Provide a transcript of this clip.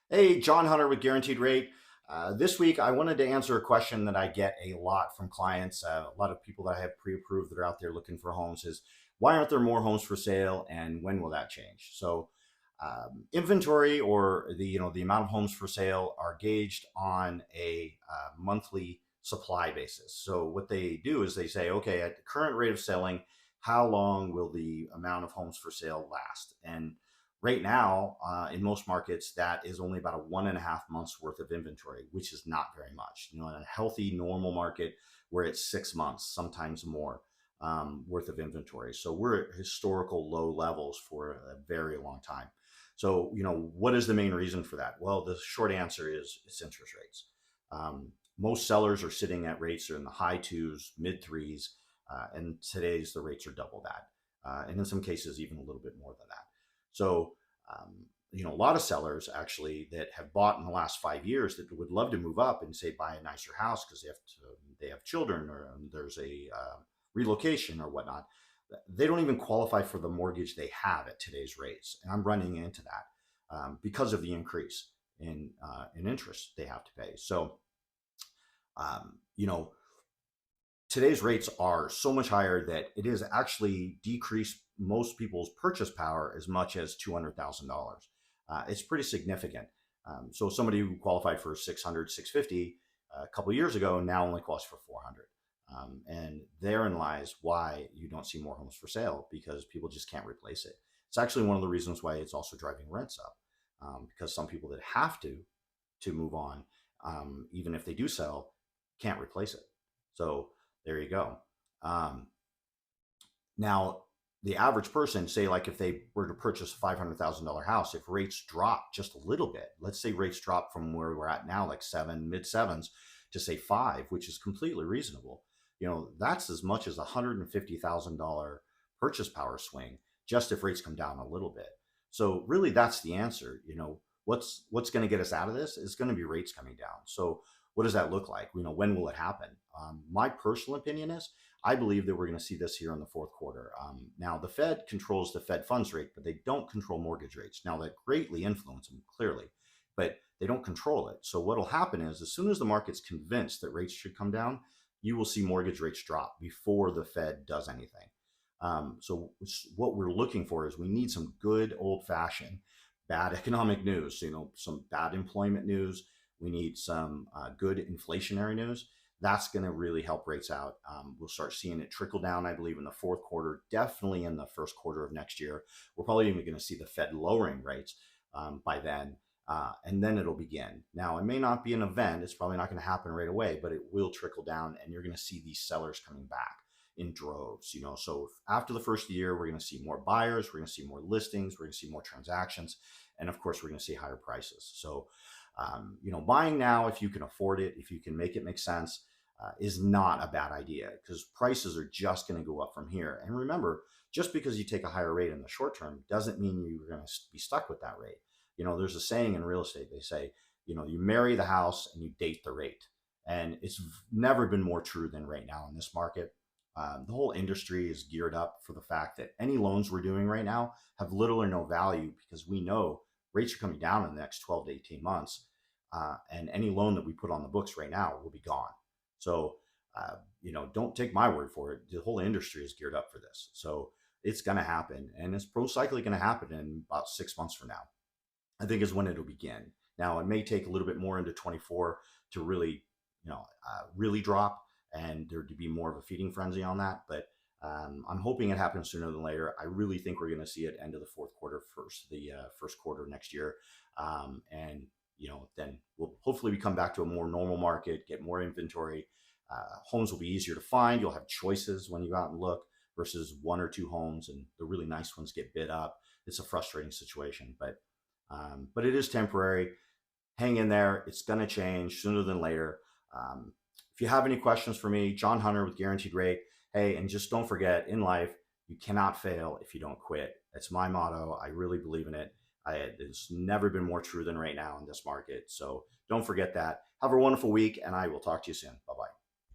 Hey, John Hunter with Guaranteed Rate. This week, I wanted to answer a question that I get a lot from clients. A lot of people that I have pre-approved that are out there looking for homes is why aren't there more homes for sale, and when will that change? So, inventory or the amount of homes for sale are gauged on a monthly supply basis. So what they do is they say, okay, at the current rate of selling, how long will the amount of homes for sale last? And right now, in most markets, that is only about a 1.5 months worth of inventory, which is not very much. In a healthy, normal market where it's 6 months, sometimes more, worth of inventory. So we're at historical low levels for a very long time. So, what is the main reason for that? Well, the short answer is it's interest rates. Most sellers are sitting at rates that are in the high twos, mid threes, and today's the rates are double that, and in some cases even a little bit more than that. So, a lot of sellers actually that have bought in the last 5 years that would love to move up and say buy a nicer house because they have children or there's a relocation or whatnot. They don't even qualify for the mortgage they have at today's rates, and I'm running into that because of the increase in interest they have to pay. So, you know, today's rates are so much higher that it has actually decreased most people's purchase power as much as $200,000. It's pretty significant. So somebody who qualified for 600, 650 a couple of years ago now only qualifies for 400. And therein lies why you don't see more homes for sale because people just can't replace it. It's actually one of the reasons why it's also driving rents up because some people that have to move on, even if they do sell, can't replace it. So there you go. Um, Now, the average person, say, like if they were to purchase a $500,000 house, if rates drop just a little bit, let's say rates drop from where we're at now, like seven, mid sevens, to say five, which is completely reasonable. That's as much as $150,000 purchase power swing just if rates come down a little bit. So really, that's the answer. What's going to get us out of this is going to be rates coming down. So what does that look like? When will it happen? My personal opinion is I believe that we're going to see this here in the fourth quarter. Now, the Fed controls the Fed funds rate, but they don't control mortgage rates. Now, that greatly influence them, clearly, but they don't control it. So, what will happen is as soon as the market's convinced that rates should come down, you will see mortgage rates drop before the Fed does anything. So, what we're looking for is we need some good old fashioned bad economic news, some bad employment news. We need some good inflationary news that's going to really help rates out. We'll start seeing it trickle down, I believe, in the fourth quarter, definitely in the first quarter of next year. We're probably even going to see the Fed lowering rates by then, and then it'll begin. Now, it may not be an event, it's probably not going to happen right away, but it will trickle down, and you're going to see these sellers coming back in droves. So after the first year, we're going to see more buyers, we're going to see more listings, we're going to see more transactions, and of course, we're going to see higher prices. So buying now, if you can afford it, if you can make it make sense, is not a bad idea because prices are just going to go up from here. And remember, just because you take a higher rate in the short term doesn't mean you're going to be stuck with that rate. There's a saying in real estate. They say, you marry the house and you date the rate. And it's never been more true than right now in this market. The whole industry is geared up for the fact that any loans we're doing right now have little or no value because we know rates are coming down in the next 12 to 18 months. And any loan that we put on the books right now will be gone. So, don't take my word for it. The whole industry is geared up for this. So it's going to happen. And it's most likely going to happen in about 6 months from now, I think is when it'll begin. Now, it may take a little bit more into 24 to really, really drop and there to be more of a feeding frenzy on that. But I'm hoping it happens sooner than later. I really think we're going to see it end of the fourth quarter, first quarter next year, and then we'll hopefully we come back to a more normal market, get more inventory. Homes will be easier to find. You'll have choices when you go out and look versus one or two homes, and the really nice ones get bid up. It's a frustrating situation, but it is temporary. Hang in there. It's going to change sooner than later. If you have any questions for me, John Hunter with Guaranteed Rate. Hey, and just don't forget in life, you cannot fail if you don't quit. That's my motto. I really believe in it. It's never been more true than right now in this market. So don't forget that. Have a wonderful week, and I will talk to you soon. Bye bye.